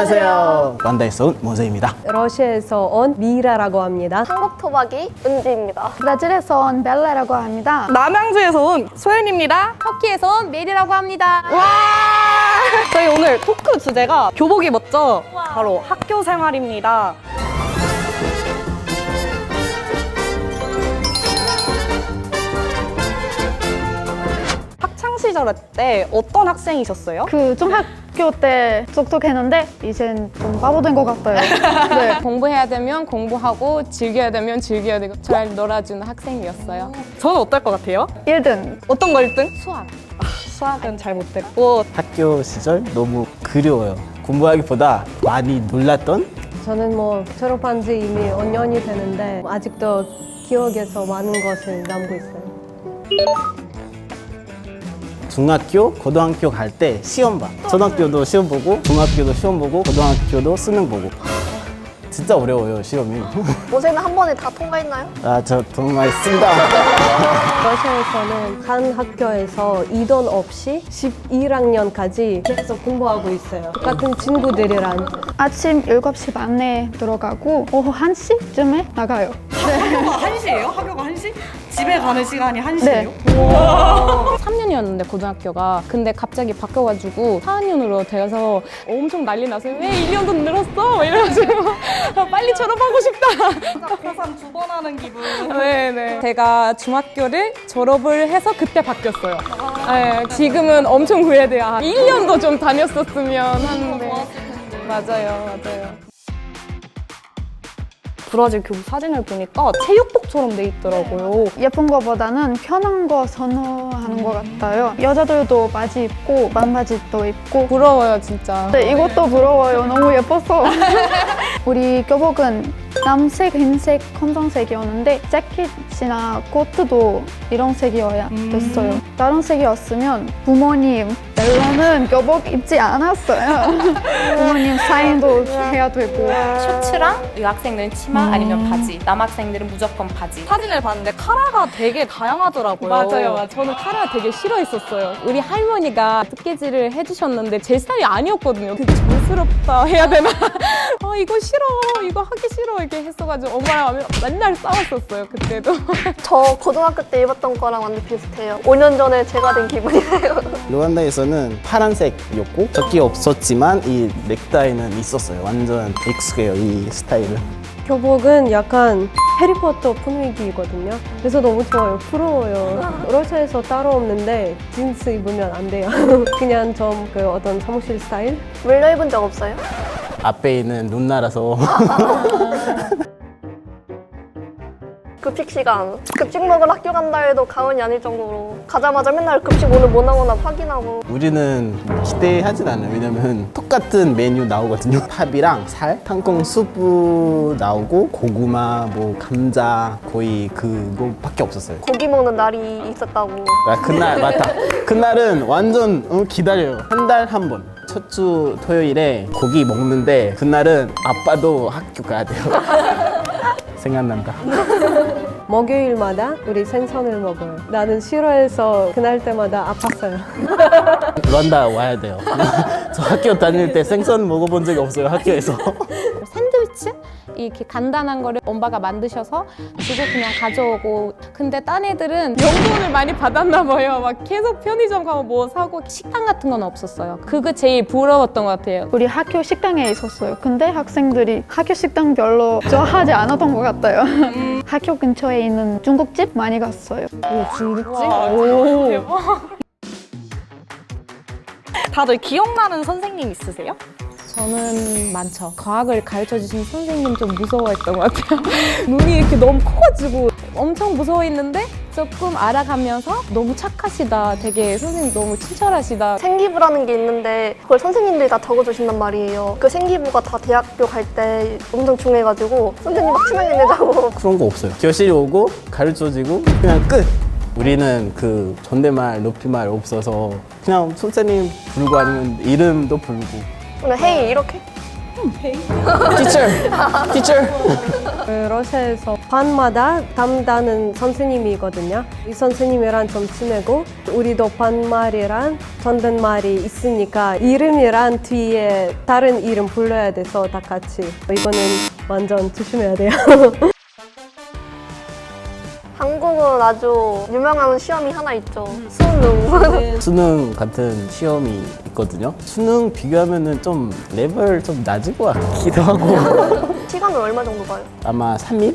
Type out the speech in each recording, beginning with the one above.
안녕하세요. 란다에서 온 모세입니다. 러시아에서 온 미라라고 합니다. 한국 토박이 은지입니다. 브라질에서 온 벨라라고 합니다. 남양주에서 온 소연입니다. 터키에서 온 메리라고 합니다. 와! 저희 오늘 토크 주제가 교복이 멋져. 바로 학교 생활입니다. 학창 시절 때 어떤 학생이셨어요? 그 중학교 때 똑똑했는데 이젠 좀 바보 된 것 같아요. 네. 공부해야 되면 공부하고 즐겨야 되면 즐겨야 되고 잘 놀아주는 학생이었어요. 저는 어떨 것 같아요? 1등. 어떤 거 1등? 수학. 수학은 잘 못했고. 학교 시절 너무 그리워요. 공부하기보다 많이 놀랐던 저는 뭐 졸업한 지 이미 5년이 되는데 아직도 기억에서 많은 것을 남고 있어요. 중학교, 고등학교 갈 때 시험 봐. 초등학교도 시험 보고, 중학교도 시험 보고, 고등학교도 수능 보고. 진짜 어려워요, 시험이. 모세는 한 번에 다 통과했나요? 아, 저 통화했습니다. 러시아에서는 한 학교에서 이돈 없이 11학년까지 계속 공부하고 있어요. 똑같은 친구들이랑. 아침 7시 반에 들어가고 오후 1시쯤에 나가요. 학교가 1시예요? 학교가 1시? 집에 가는 시간이 1시예요? 네. 3년이었는데 고등학교가 근데 갑자기 바뀌어가지고 4학년으로 되어서 엄청 난리 났어요. 왜 1년도 늘었어? 이래가지고 빨리 졸업하고 싶다. 고3 두 번 하는 기분. 네네. 제가 중학교를 졸업을 해서 그때 바뀌었어요. 네, 지금은 엄청 후회돼요. 1년도 좀 다녔었으면 하는데. 맞아요. 브라질 교복 사진을 보니까 체육복처럼 돼 있더라고요. 예쁜 거보다는 편한 거 선호하는 것 같아요. 여자들도 바지 입고 반바지도 입고. 부러워요, 진짜. 네, 이것도 부러워요. 너무 예뻐서. 우리 교복은 남색, 흰색, 검정색이었는데 재킷이나 코트도 이런 색이어야 됐어요. 다른 색이었으면 부모님 멜로는 교복 입지 않았어요. 부모님 사인도 해야 되고. 셔츠랑 여학생들은 치마 아니면 바지, 남학생들은 무조건 바지. 사진을 봤는데 카라가 되게 다양하더라고요. 맞아요. 저는 카라 되게 싫어했었어요. 우리 할머니가 뜨개질을 해주셨는데 제 스타일이 아니었거든요. 되게 촌스럽다 해야 되나? 이거 싫어. 이거 하기 싫어. 이렇게 했어가지고 엄마랑 맨날 싸웠었어요. 그때도. 저 고등학교 때 입었던 거랑 완전 비슷해요. 5년 전에 제가 된 기분이에요. 루안다에서는 파란색이었고 적기 없었지만 이 넥타이는 있었어요. 완전 익숙해요, 이 스타일은. 교복은 약간 해리포터 분위기거든요. 그래서 너무 좋아요. 부러워요. 러시아에서 따로 없는데 진스 입으면 안 돼요. 그냥 좀 그 어떤 사무실 스타일? 물려 입은 적 없어요? 앞에 있는 룬나라서 급식 시간. 급식 먹으러 학교 간다 해도 가은이 아닐 정도로 가자마자 맨날 급식 오늘 뭐 나오나 확인하고. 우리는 기대하진 않아요. 왜냐면 똑같은 메뉴 나오거든요. 팝이랑 살, 탕콩 수프 나오고 고구마, 뭐 감자 거의 그거밖에 없었어요. 고기 먹는 날이 있었다고. 아, 그날 맞다. 그날은 완전 기다려요. 한 달 한 번. 첫 주 토요일에 고기 먹는데 그날은 아빠도 학교 가야 돼요. 생각난다. 목요일마다 우리 생선을 먹어요. 나는 싫어해서 그날 때마다 아팠어요. 루안다 와야 돼요. 저 학교 다닐 때 생선 먹어본 적이 없어요, 학교에서. 샌드위치? 이렇게 간단한 거를 엄마가 만드셔서 주고 그냥 가져오고. 근데 딴 애들은 용돈을 많이 받았나 봐요. 막 계속 편의점 가고 뭐 사고. 식당 같은 건 없었어요. 그거 제일 부러웠던 것 같아요. 우리 학교 식당에 있었어요. 근데 학생들이 학교 식당 별로 좋아하지 않았던 것 같아요. 학교 근처에 있는 중국집 많이 갔어요. 다들 기억나는 선생님 있으세요? 저는 많죠. 과학을 가르쳐주신 선생님 좀 무서워했던 것 같아요. 눈이 이렇게 너무 커가지고 엄청 무서워했는데 조금 알아가면서 너무 착하시다. 되게 선생님 너무 친절하시다. 생기부라는 게 있는데 그걸 선생님들이 다 적어주신단 말이에요. 그 생기부가 다 대학교 갈 때 엄청 중요해가지고 선생님 막 친하게 내자고. 그런 거 없어요. 교실 오고 가르쳐지고 그냥 끝. 우리는 그 존댓말, 높임말 없어서 그냥 선생님 부르고 아니면 이름도 부르고. 오늘 헤이 이렇게? 티처. 그 러시아에서 반마다 담당하는 선생님이거든요. 이 선생님이랑 좀 친하고 우리도 반말이랑 존댓말이 있으니까 이름이랑 뒤에 다른 이름 불러야 돼서 다 같이. 이거는 완전 조심해야 돼요. 한국은 아주 유명한 시험이 하나 있죠. 수능. 수능 같은 시험이 있거든요. 수능 비교하면은 좀 레벨 좀 낮은 것 같기도 하고. 시간은 얼마 정도 봐요? 아마 3일?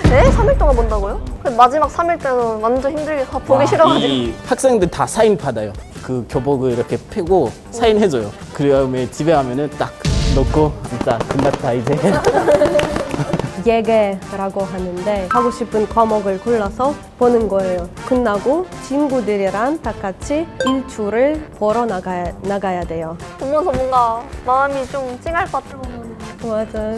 네? 3일 동안 본다고요? 마지막 3일 때는 완전 힘들게 보기 싫어가지고. 이 학생들 다 사인 받아요. 그 교복을 이렇게 펴고 사인해줘요. 그 다음에 집에 가면은 딱 넣고 진짜 끝났다 이제. 예계라고 하는데 하고 싶은 과목을 골라서 보는 거예요. 끝나고 친구들이랑 다 같이 일주를 보러 나가야 돼요. 보면서 뭔가 마음이 좀 찡할 것 같아요. 맞아.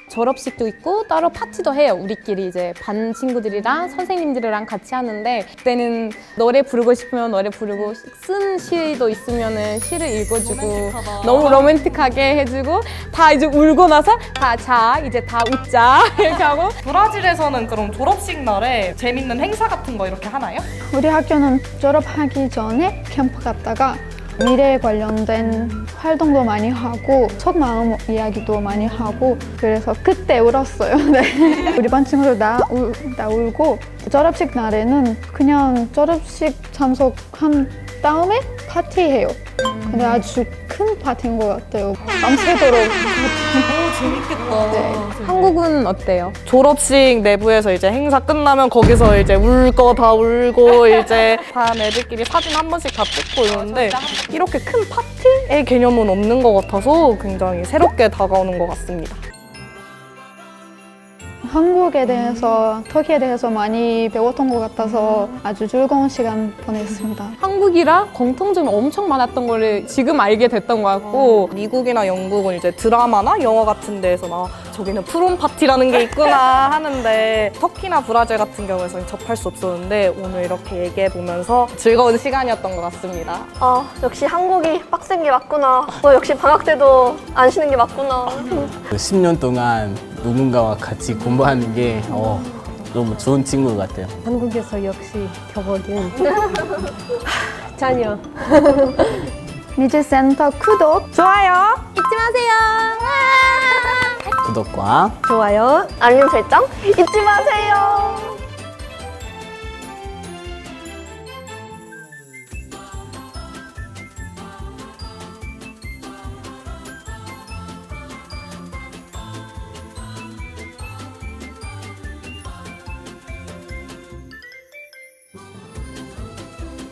졸업식도 있고 따로 파티도 해요. 우리끼리 이제 반 친구들이랑 선생님들이랑 같이 하는데 그때는 노래 부르고 싶으면 노래 부르고 쓴 시도 있으면은 시를 읽어주고 너무 로맨틱하게 해주고 다 이제 울고 나서 자 이제 다 웃자 이렇게 하고 브라질에서는 그럼 졸업식 날에 재밌는 행사 같은 거 이렇게 하나요? 우리 학교는 졸업하기 전에 캠프 갔다가 미래에 관련된 활동도 많이 하고 속마음 이야기도 많이 하고 그래서 그때 울었어요. 네. 우리 반 친구들 다 울고 졸업식 날에는 그냥 졸업식 참석한 다음에 파티해요. 근데 아주 큰 파티인 것 같아요. 밤새도록. 재밌겠다. 네. 한국은 어때요? 졸업식 내부에서 이제 행사 끝나면 거기서 이제 울 거 다 울고 이제 반 애들끼리 사진 한 번씩 다 찍고 이러는데 이렇게 큰 파티의 개념은 없는 것 같아서 굉장히 새롭게 다가오는 것 같습니다. 한국에 대해서, 터키에 대해서 많이 배웠던 것 같아서 아주 즐거운 시간 보냈습니다. 한국이랑 공통점이 엄청 많았던 거를 지금 알게 됐던 것 같고 미국이나 영국은 이제 드라마나 영화 같은 데에서 나 저기는 프롬 파티라는 게 있구나 하는데 터키나 브라질 같은 경우에서는 접할 수 없었는데 오늘 이렇게 얘기해 보면서 즐거운 시간이었던 것 같습니다. 아, 역시 한국이 빡센 게 맞구나. 또 역시 방학 때도 안 쉬는 게 맞구나. 그 10년 동안 누군가와 같이 공부하는 게 너무 좋은 친구 같아요. 한국에서 역시 교복은 자녀. 미즈센터 구독, 좋아요! 잊지 마세요. 구독과 좋아요. 알림 설정 잊지 마세요.